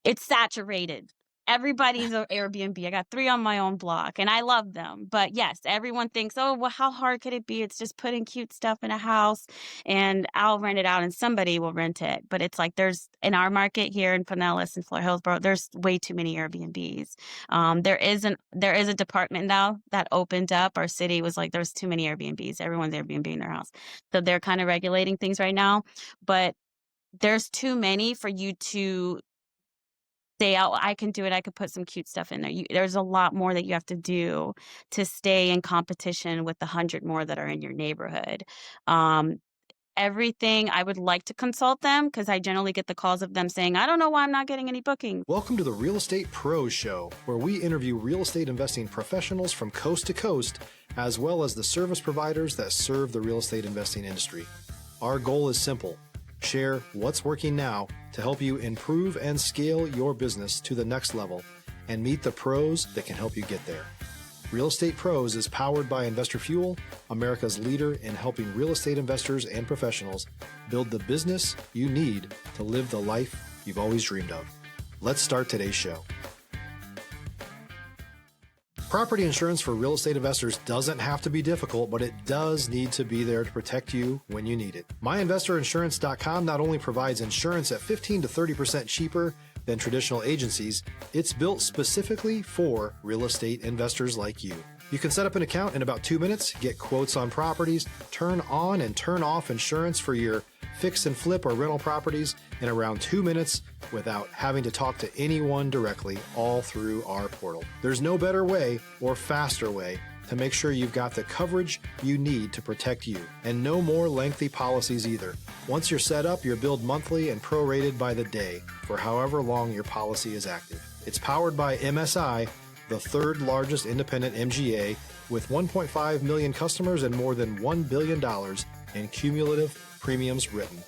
It's saturated. Everybody's a Airbnb. I got 3 on my own block, and I love them. But yes, everyone thinks, "Oh, well, how hard could it be? It's just putting cute stuff in a house, and I'll rent it out, and somebody will rent it." But it's like there's in our market here in Pinellas and Florida Hillsborough, there's way too many Airbnbs. There is a department now that opened up. Our city was like, there's too many Airbnbs. Everyone's Airbnb in their house. So they're kind of regulating things right now. But there's too many for you to say, "Oh, I can do it. I could put some cute stuff in there." There's a lot more that you have to do to stay in competition with the 100 more that are in your neighborhood. Um, Everything I would like to consult them because I generally get the calls of them saying, "I don't know why I'm not getting any bookings." Welcome to the Real Estate Pros Show, where we interview real estate investing professionals from coast to coast, as well as the service providers that serve the real estate investing industry. Our goal is simple: share what's working now to help you improve and scale your business to the next level and meet the pros that can help you get there. Real Estate Pros is powered by Investor Fuel, America's leader in helping real estate investors and professionals build the business you need to live the life you've always dreamed of. Let's start today's show. Property insurance for real estate investors doesn't have to be difficult, but it does need to be there to protect you when you need it. MyInvestorInsurance.com not only provides insurance at 15 to 30% cheaper than traditional agencies, it's built specifically for real estate investors like you. You can set up an account in about 2 minutes, get quotes on properties, turn on and turn off insurance for your fix and flip or rental properties in around 2 minutes without having to talk to anyone directly, all through our portal. There's no better way or faster way to make sure you've got the coverage you need to protect you, and no more lengthy policies either. Once you're set up, you're billed monthly and prorated by the day for however long your policy is active. It's powered by MSI, the third largest independent MGA, with 1.5 million customers and more than $1 billion in cumulative premiums written.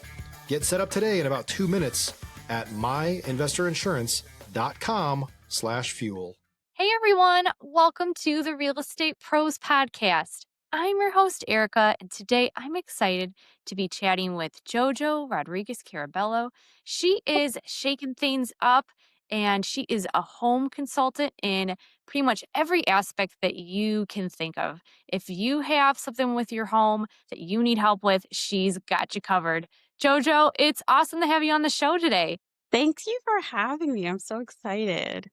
Get set up today in about 2 minutes at myinvestorinsurance.com/fuel. Hey everyone, welcome to the Real Estate Pros Podcast. I'm your host, Erika, and today I'm excited to be chatting with Jojo Rodriguez-Caraballo. She is shaking things up, and she is a home consultant in pretty much every aspect that you can think of. If you have something with your home that you need help with, she's got you covered. Jojo, it's awesome to have you on the show today. Thank you for having me. I'm so excited.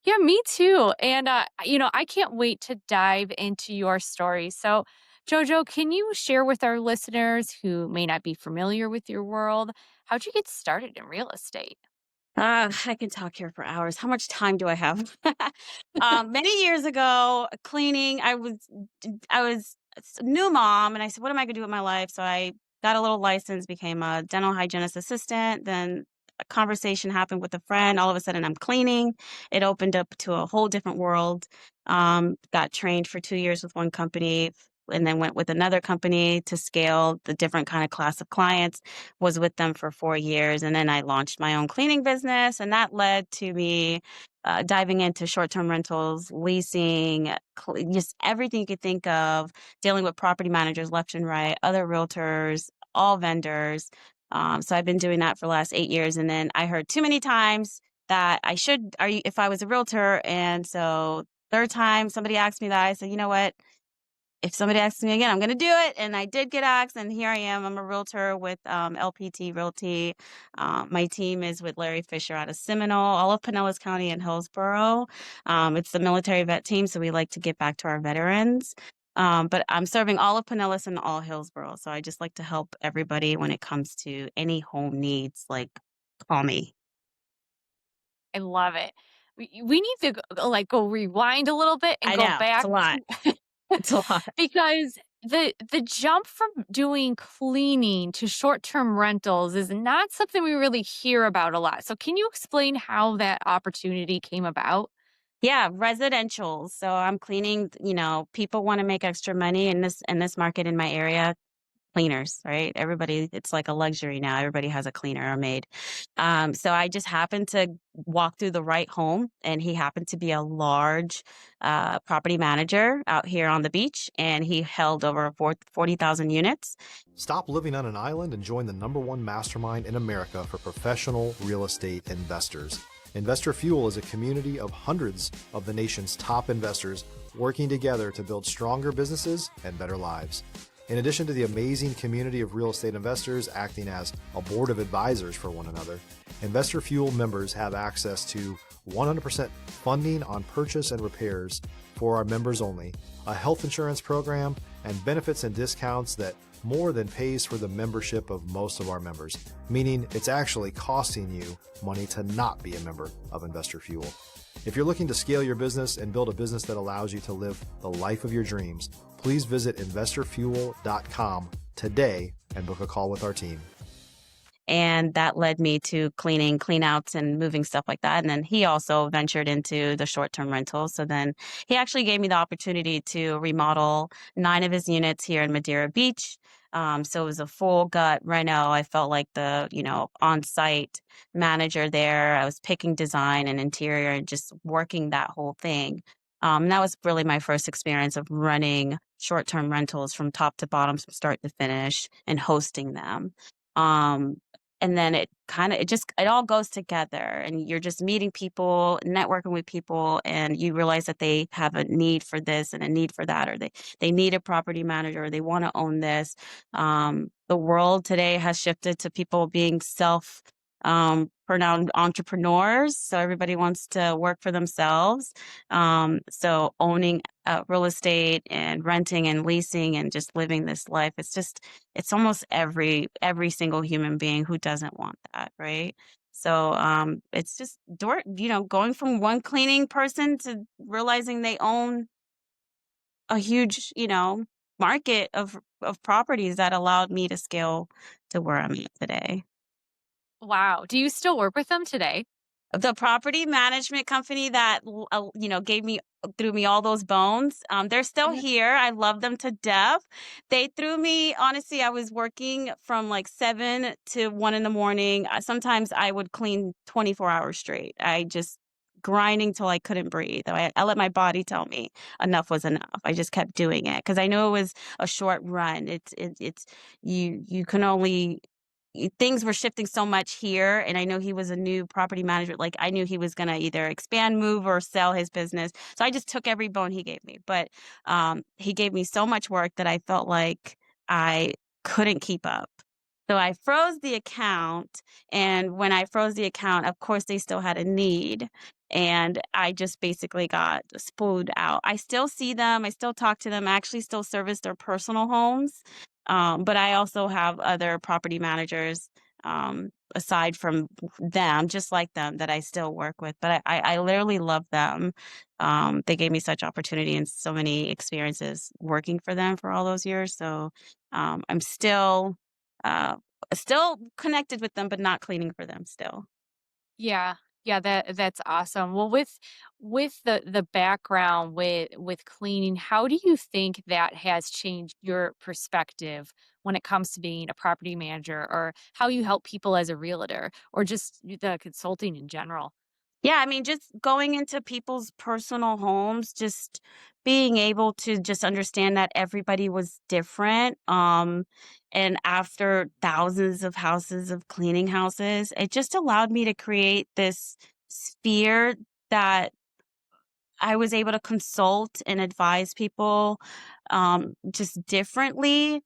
Yeah, me too. And, I can't wait to dive into your story. So, Jojo, can you share with our listeners who may not be familiar with your world, how'd you get started in real estate? I can talk here for hours. How much time do I have? Many years ago, cleaning, I was a new mom, and I said, "What am I gonna do with my life?" So I got a little license, became a dental hygienist assistant. Then a conversation happened with a friend. All of a sudden, I'm cleaning. It opened up to a whole different world. Got trained for 2 years with one company, and then went with another company to scale the different kind of class of clients. Was with them for 4 years, and then I launched my own cleaning business, and that led to me diving into short-term rentals, leasing, just everything you could think of, dealing with property managers left and right, other realtors, all vendors. So I've been doing that for the last 8 years, and then I heard too many times that if I was a realtor, and so third time somebody asked me that, I said, "You know what? If somebody asks me again, I'm gonna do it," and I did get asked, and here I am. I'm a realtor with, LPT Realty. My team is with Larry Fisher out of Seminole, all of Pinellas County and Hillsborough. It's the military vet team, so we like to give back to our veterans. But I'm serving all of Pinellas and all Hillsborough, so I just like to help everybody when it comes to any home needs, like, call me. I love it. We need to go rewind a little bit and I go know, it's back a lot. to It's a lot. because the jump from doing cleaning to short-term rentals is not something we really hear about a lot. So can you explain how that opportunity came about? Yeah, residential. So I'm cleaning, people wanna make extra money in this market in my area, cleaners, right? Everybody, it's like a luxury now. Everybody has a cleaner or maid. So I just happened to walk through the right home, and he happened to be a large property manager out here on the beach, and he held over 40,000 units. Stop living on an island and join the #1 mastermind in America for professional real estate investors. Investor Fuel is a community of hundreds of the nation's top investors working together to build stronger businesses and better lives. In addition to the amazing community of real estate investors acting as a board of advisors for one another, Investor Fuel members have access to 100% funding on purchase and repairs for our members only, a health insurance program, and benefits and discounts that more than pays for the membership of most of our members, meaning it's actually costing you money to not be a member of Investor Fuel. If you're looking to scale your business and build a business that allows you to live the life of your dreams, please visit investorfuel.com today and book a call with our team. And that led me to cleaning, clean outs and moving stuff like that. And then he also ventured into the short-term rentals. So then he actually gave me the opportunity to remodel 9 of his units here in Madeira Beach. So it was a full gut reno. I felt like the, on-site manager there. I was picking design and interior and just working that whole thing. And that was really my first experience of running short-term rentals from top to bottom, from start to finish, and hosting them. Um, and then it all goes together, and you're just meeting people, networking with people, and you realize that they have a need for this and a need for that, or they need a property manager, or they want to own this. The world today has shifted to people being pronounced entrepreneurs. So everybody wants to work for themselves. So owning real estate and renting and leasing and just living this life, it's almost every single human being who doesn't want that, right? So it's just going from one cleaning person to realizing they own a huge, market of properties that allowed me to scale to where I'm at today. Wow. Do you still work with them today? The property management company that threw me all those bones, they're still Mhm. here. I love them to death. They threw me, honestly, I was working from like 7 to 1 in the morning. Sometimes I would clean 24 hours straight. I just grinding till I couldn't breathe. I let my body tell me enough was enough. I just kept doing it because I knew it was a short run. It's you can only things were shifting so much here, and I know he was a new property manager. Like, I knew he was gonna either expand, move, or sell his business. So I just took every bone he gave me. But he gave me so much work that I felt like I couldn't keep up. So I froze the account, and when I froze the account, of course, they still had a need, and I just basically got spooled out. I still see them, I still talk to them, I actually still service their personal homes, but I also have other property managers, aside from them, just like them, that I still work with, but I literally love them. They gave me such opportunity and so many experiences working for them for all those years, so, I'm uh, still connected with them, but not cleaning for them still. Yeah. Yeah, that's awesome. Well, with the background with cleaning, how do you think that has changed your perspective when it comes to being a property manager, or how you help people as a realtor, or just the consulting in general? Yeah, I mean, just going into people's personal homes, just being able to just understand that everybody was different. And after thousands of houses of cleaning houses, it just allowed me to create this sphere that I was able to consult and advise people just differently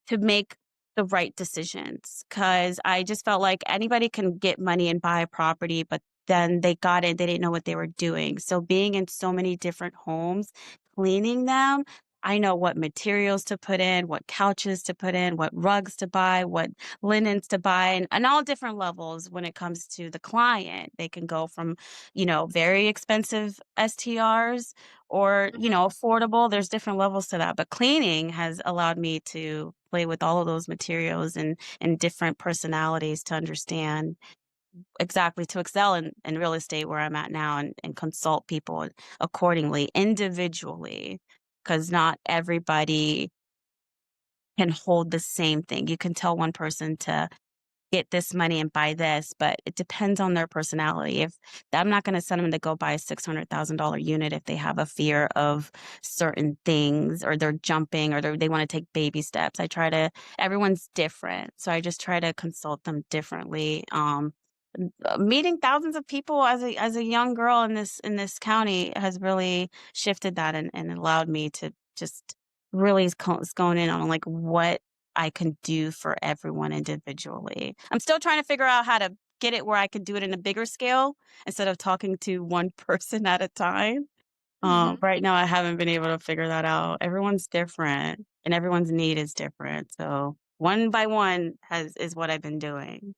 to make the right decisions, because I just felt like anybody can get money and buy a property, but then they got it, they didn't know what they were doing. So being in so many different homes, cleaning them, I know what materials to put in, what couches to put in, what rugs to buy, what linens to buy, and all different levels when it comes to the client. They can go from, very expensive STRs or, affordable. There's different levels to that. But cleaning has allowed me to play with all of those materials and different personalities to understand exactly to excel in real estate where I'm at now, and consult people accordingly, individually, because not everybody can hold the same thing. You can tell one person to get this money and buy this, but it depends on their personality. If I'm not going to send them to go buy a $600,000 unit if they have a fear of certain things, or they're jumping, or they want to take baby steps. Everyone's different. So I just try to consult them differently. meeting thousands of people as a young girl in this county has really shifted that and allowed me to just really going in on like what I can do for everyone individually. I'm still trying to figure out how to get it where I could do it in a bigger scale instead of talking to one person at a time. Mhm. Right now, I haven't been able to figure that out. Everyone's different, and everyone's need is different. So one by one has is what I've been doing.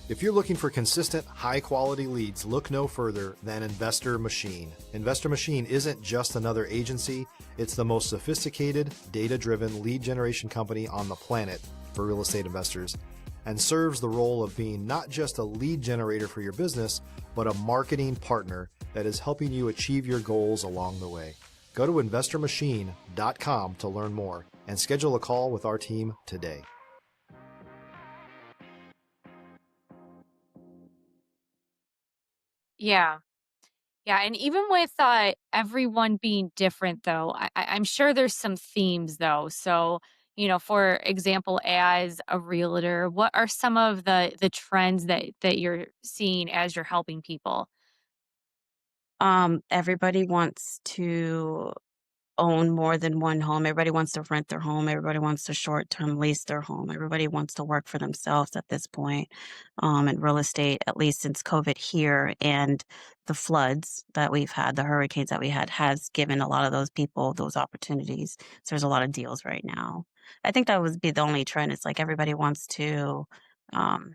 If you're looking for consistent, high quality leads, look no further than Investor Machine. Investor Machine isn't just another agency, it's the most sophisticated, data driven lead generation company on the planet for real estate investors, and serves the role of being not just a lead generator for your business, but a marketing partner that is helping you achieve your goals along the way. Go to investormachine.com to learn more and schedule a call with our team today. Yeah. Yeah, and even with, everyone being different, though, I'm sure there's some themes, though. So, for example, as a realtor, what are some of the trends that you're seeing as you're helping people? Everybody wants to own more than one home. Everybody wants to rent their home. Everybody wants to short-term lease their home. Everybody wants to work for themselves at this point, in real estate, at least since COVID here and the floods that we've had, the hurricanes that we had, has given a lot of those people those opportunities. So there's a lot of deals right now. I think that would be the only trend. It's like everybody wants to, um,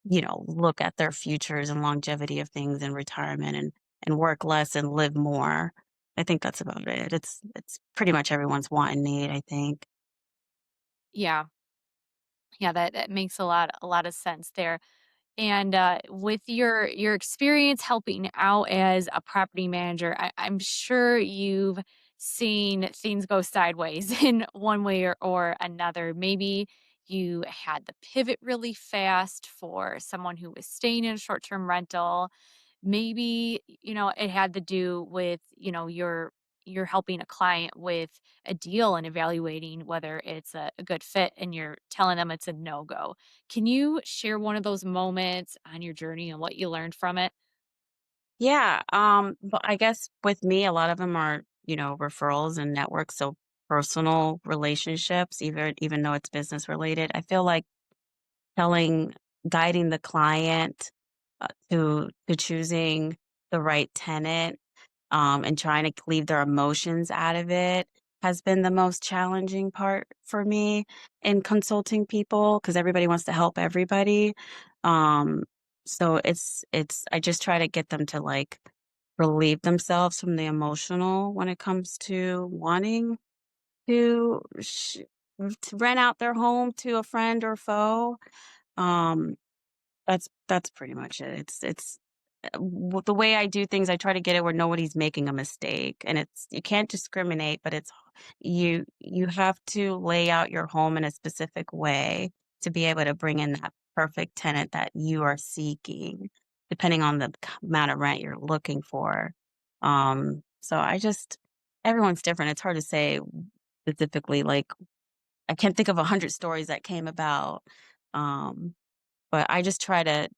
look at their futures and longevity of things in retirement and work less and live more. I think that's about it. It's pretty much everyone's want and need, I think. Yeah. Yeah, that makes a lot of sense there. And, with your experience helping out as a property manager, I'm sure you've seen things go sideways in one way or another. Maybe you had to pivot really fast for someone who was staying in a short-term rental. Maybe, it had to do with, you're helping a client with a deal and evaluating whether it's a good fit and you're telling them it's a no-go. Can you share one of those moments on your journey and what you learned from it? Yeah, but I guess with me, a lot of them are, referrals and networks, so personal relationships, even though it's business related. I feel like telling guiding the client, to choosing the right tenant, and trying to leave their emotions out of it has been the most challenging part for me in consulting people because everybody wants to help everybody. Um, so it's I just try to get them to like relieve themselves from the emotional when it comes to wanting to to rent out their home to a friend or foe. Um, that's pretty much it. It's the way I do things, I try to get it where nobody's making a mistake, and it's you can't discriminate, but you have to lay out your home in a specific way to be able to bring in that perfect tenant that you are seeking, depending on the amount of rent you're looking for. So I just everyone's different. It's hard to say specifically. Like I can't think of 100 stories that came about. Um, but I just try to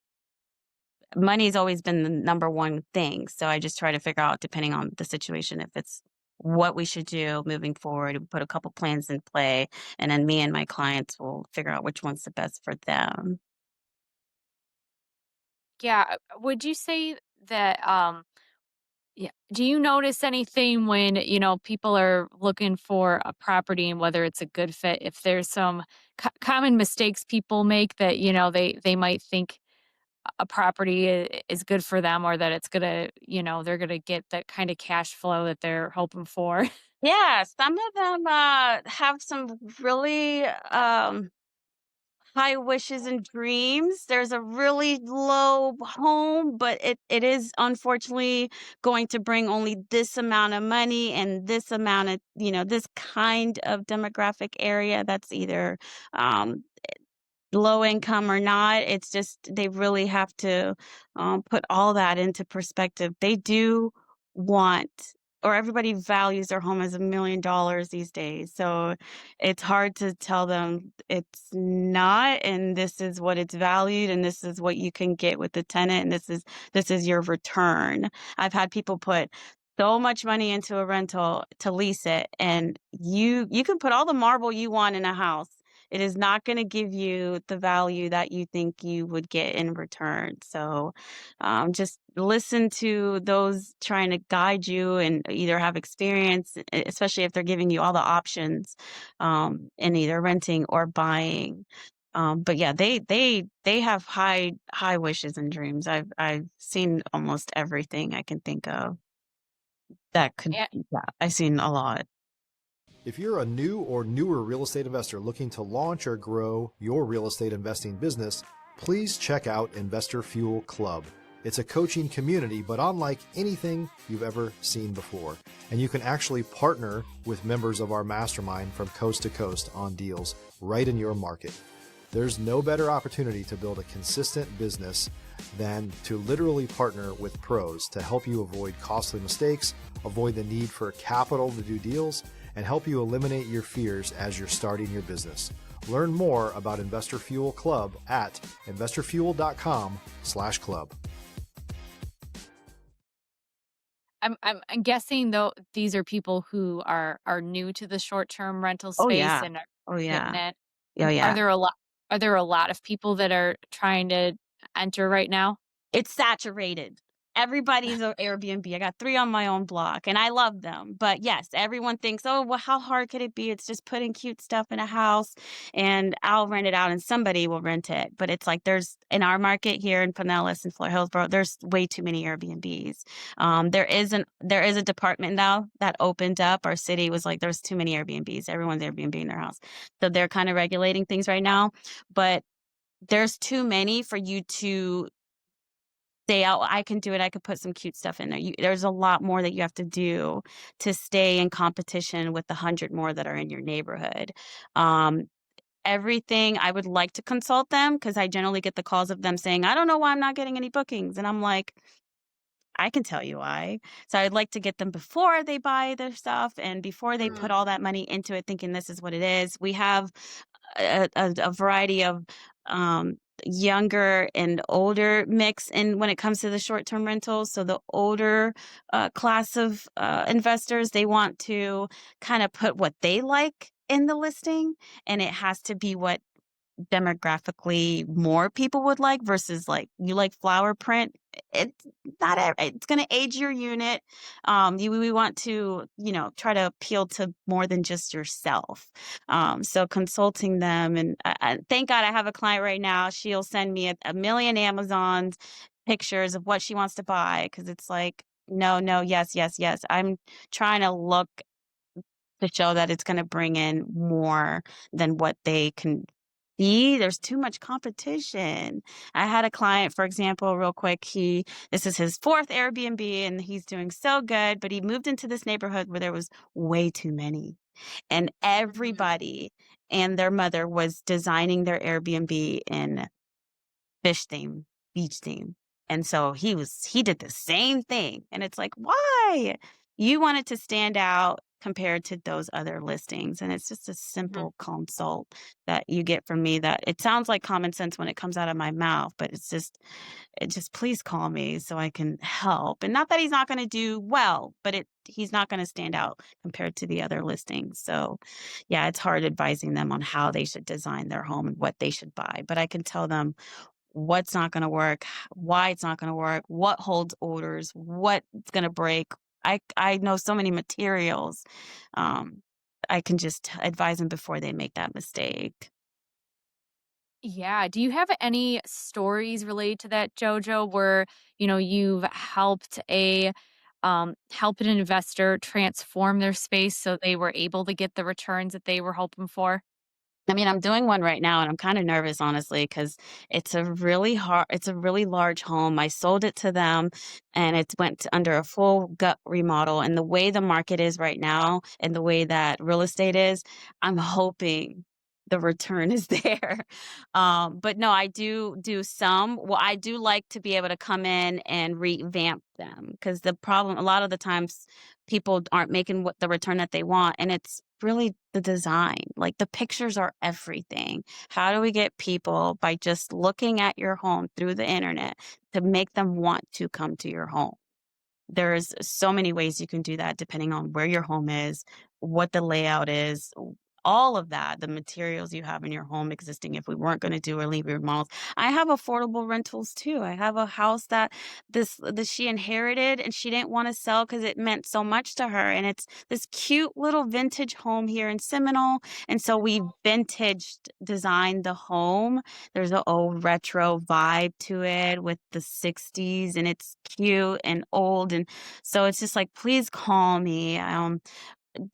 money's always been the number one thing, so I just try to figure out, depending on the situation, if it's what we should do moving forward, and put a couple plans in play, and then me and my clients will figure out which one's the best for them. Yeah, would you say that, yeah, do you notice anything when, people are looking for a property and whether it's a good fit, if there's some common mistakes people make that, they might think a property is good for them or that it's gonna, they're gonna get that kind of cash flow that they're hoping for? Yeah, some of them, have some really, high wishes and dreams. There's a really low home, but it is unfortunately going to bring only this amount of money and this amount of, this kind of demographic area that's either um, low income or not. It's just they really have to put all that into perspective. They do want or everybody values their home as $1 million these days. So it's hard to tell them it's not, and this is what it's valued, and this is what you can get with the tenant, and this is your return. I've had people put so much money into a rental to lease it, and you can put all the marble you want in a house. It is not going to give you the value that you think you would get in return. So just listen to those trying to guide you and either have experience, especially if they're giving you all the options in either renting or buying. But yeah, they have high wishes and dreams. I've seen almost everything I can think of that could. Yeah. Yeah, I've seen a lot. If you're a new or newer real estate investor looking to launch or grow your real estate investing business, please check out Investor Fuel Club. It's a coaching community, but unlike anything you've ever seen before. And you can actually partner with members of our mastermind from coast to coast on deals right in your market. There's no better opportunity to build a consistent business than to literally partner with pros to help you avoid costly mistakes, avoid the need for capital to do deals, and help you eliminate your fears as you're starting your business. Learn more about Investor Fuel Club at investorfuel.com/club. I'm guessing though these are people who are new to the short-term rental Oh space yeah. and are Oh getting yeah. it. Oh Are yeah. there a lot of people that are trying to enter right now? It's saturated. Everybody's a Airbnb. I got 3 on my own block, and I love them. But yes, everyone thinks, "Oh, well, how hard could it be? It's just putting cute stuff in a house, and I'll rent it out, and somebody will rent it." But it's like there's in our market here in Pinellas and Florida Hillsborough, there's way too many Airbnbs. There is a department now that opened up. Our city was like, there's too many Airbnbs. Everyone's Airbnb in their house. So they're kind of regulating things right now. But there's too many for you to say, "Oh, I can do it. I could put some cute stuff in there." There's a lot more that you have to do to stay in competition with the 100 more that are in your neighborhood. Um, Everything I would like to consult them because I generally get the calls of them saying, "I don't know why I'm not getting any bookings." And I'm like, I can tell you why. So I'd like to get them before they buy their stuff and before they put all that money into it, thinking this is what it is. We have a variety of um, younger and older mix in when it comes to the short-term rentals. So the older class of investors, they want to kind of put what they like in the listing, and it has to be what demographically more people would like versus like you like flower print. It's not it's going to age your unit. We want to try to appeal to more than just yourself. So consulting them, and thank God I have a client right now. She'll send me a million Amazons pictures of what she wants to buy because it's like no, no, yes, yes, yes. I'm trying to look to show that it's going to bring in more than what they can see. There's too much competition. I had a client, for example, real quick. This is his 4th Airbnb and he's doing so good, but he moved into this neighborhood where there was way too many. And Mhm. everybody and their mother was designing their Airbnb in fish theme, beach theme. And so he did the same thing. And it's like, why? You wanted to stand out compared to those other listings. And it's just a Mhm. simple consult that you get from me that it sounds like common sense when it comes out of my mouth, but it just please call me so I can help. And not that he's not going to do well, but he's not going to stand out compared to the other listings. So yeah, it's hard advising them on how they should design their home and what they should buy. But I can tell them what's not gonna work, why it's not gonna work, what holds odors, what's gonna break. I know so many materials. Um, I can just advise them before they make that mistake. Yeah. Do you have any stories related to that, Jojo, where, you've helped an investor transform their space so they were able to get the returns that they were hoping for? I mean, I'm doing one right now and I'm kind of nervous, honestly, because it's a really large home. I sold it to them and it went under a full gut remodel. And the way the market is right now and the way that real estate is, I'm hoping the return is there. But no, I do some. Well, I do like to be able to come in and revamp them because the problem a lot of the times people aren't making what the return that they want, and it's really the design. Like the pictures are everything. How do we get people by just looking at your home through the internet to make them want to come to your home? There's so many ways you can do that depending on where your home is, what the layout is, all of that, the materials you have in your home existing if we weren't going to do or leave remodels. I have affordable rentals too. I have a house that this she inherited and she didn't want to sell because it meant so much to her. And it's this cute little vintage home here in Seminole. And so we vintage designed the home. There's an old retro vibe to it with the 60s and it's cute and old. And so it's just like, please call me.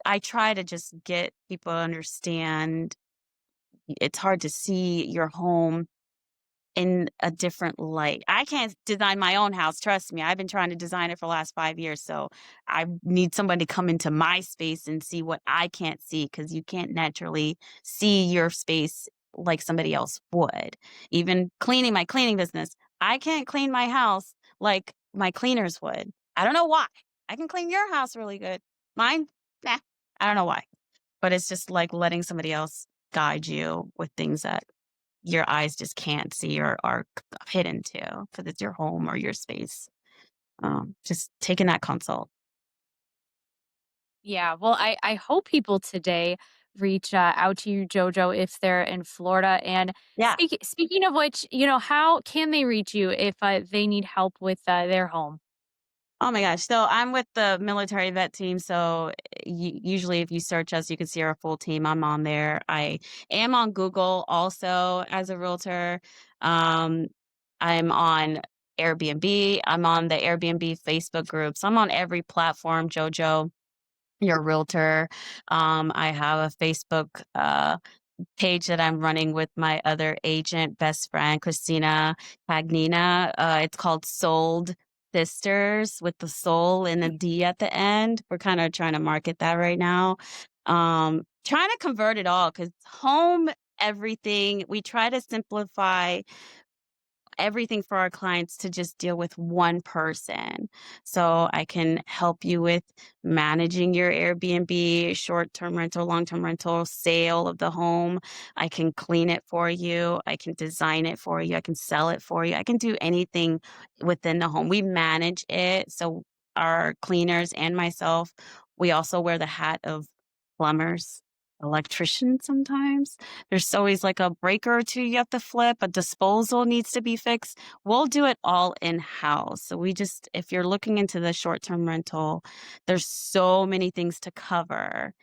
I try to just get people to understand it's hard to see your home in a different light. I can't design my own house, trust me. I've been trying to design it for the last 5 years, so I need somebody to come into my space and see what I can't see because you can't naturally see your space like somebody else would. Even cleaning my cleaning business, I can't clean my house like my cleaners would. I don't know why. I can clean your house really good. Mine, nah, I don't know why. But it's just like letting somebody else guide you with things that your eyes just can't see or are hidden to because it's your home or your space. Just taking that consult. Yeah, well, I hope people today reach out to you, Jojo, if they're in Florida. And Yeah. speaking of which, how can they reach you if they need help with their home? Oh my gosh. So I'm with the military vet team. So usually, if you search us, you can see our full team. I'm on there. I am on Google also as a realtor. Um, I'm on Airbnb. I'm on the Airbnb Facebook groups. I'm on every platform. Jojo, your realtor. I have a Facebook page that I'm running with my other agent, best friend, Christina Pagnina. It's called Sold Sisters with the soul and a D at the end. We're kind of trying to market that right now. Trying to convert it all because home, everything, we try to simplify everything for our clients to just deal with one person. So I can help you with managing your Airbnb, short-term rental, long-term rental, sale of the home. I can clean it for you. I can design it for you. I can sell it for you. I can do anything within the home. We manage it. So our cleaners and myself, we also wear the hat of plumbers, electricians sometimes. There's always like a breaker or two you have to flip, a disposal needs to be fixed. We'll do it all in-house. So we just if you're looking into the short-term rental, there's so many things to cover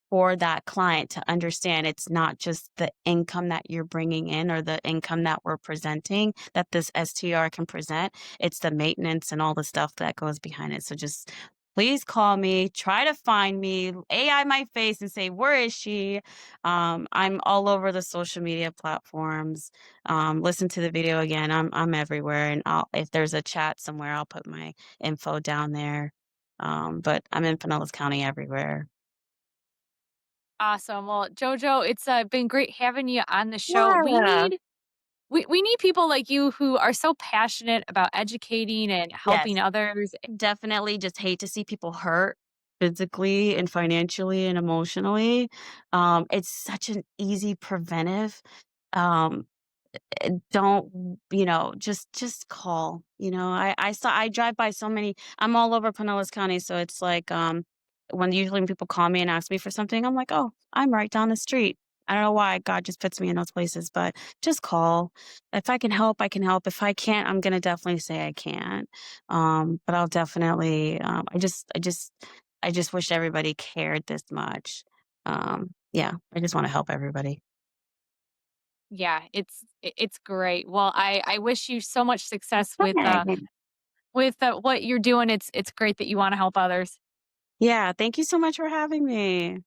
for that client to understand it's not just the income that you're bringing in or the income that we're presenting that this STR can present. It's the maintenance and all the stuff that goes behind it. So just please call me, try to find me, AI my face and say, where is she? I'm all over the social media platforms. Listen to the video again. I'm everywhere. And if there's a chat somewhere, I'll put my info down there. But I'm in Pinellas County everywhere. Awesome. Well, Jojo, it's been great having you on the show. We Yeah. need we need people like you who are so passionate about educating and helping Yes. others. Definitely just hate to see people hurt physically and financially and emotionally. It's such an easy preventive. Um, don't, just call. I drive by so many I'm all over Pinellas County, so it's like, when people call me and ask me for something, I'm like, "Oh, I'm right down the street." I don't know why God just puts me in those places, but just call. If I can help, I can help. If I can't, I'm gonna definitely say I can't. But I'll definitely, I just wish everybody cared this much. Yeah, I just wanna help everybody. Yeah, it's great. Well, I wish you so much success Okay. with what you're doing. It's great that you want to help others. Yeah, thank you so much for having me.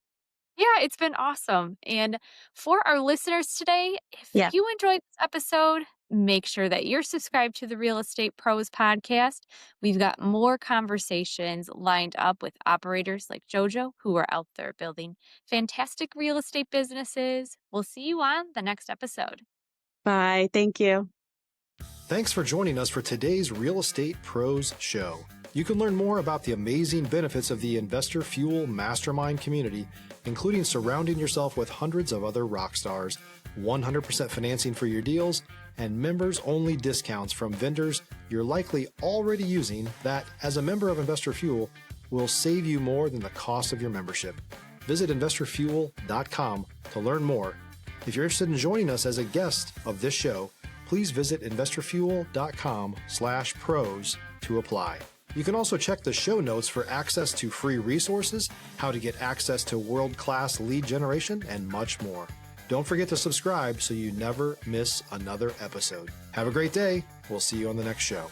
Yeah, it's been awesome. And for our listeners today, if Yeah. you enjoyed this episode, make sure that you're subscribed to the Real Estate Pros podcast. We've got more conversations lined up with operators like Jojo who are out there building fantastic real estate businesses. We'll see you on the next episode. Bye. Thank you. Thanks for joining us for today's Real Estate Pros Show. You can learn more about the amazing benefits of the Investor Fuel Mastermind community, including surrounding yourself with hundreds of other rock stars, 100% financing for your deals, and members-only discounts from vendors you're likely already using that, as a member of Investor Fuel, will save you more than the cost of your membership. Visit investorfuel.com to learn more. If you're interested in joining us as a guest of this show, please visit investorfuel.com/pros to apply. You can also check the show notes for access to free resources, how to get access to world-class lead generation, and much more. Don't forget to subscribe so you never miss another episode. Have a great day. We'll see you on the next show.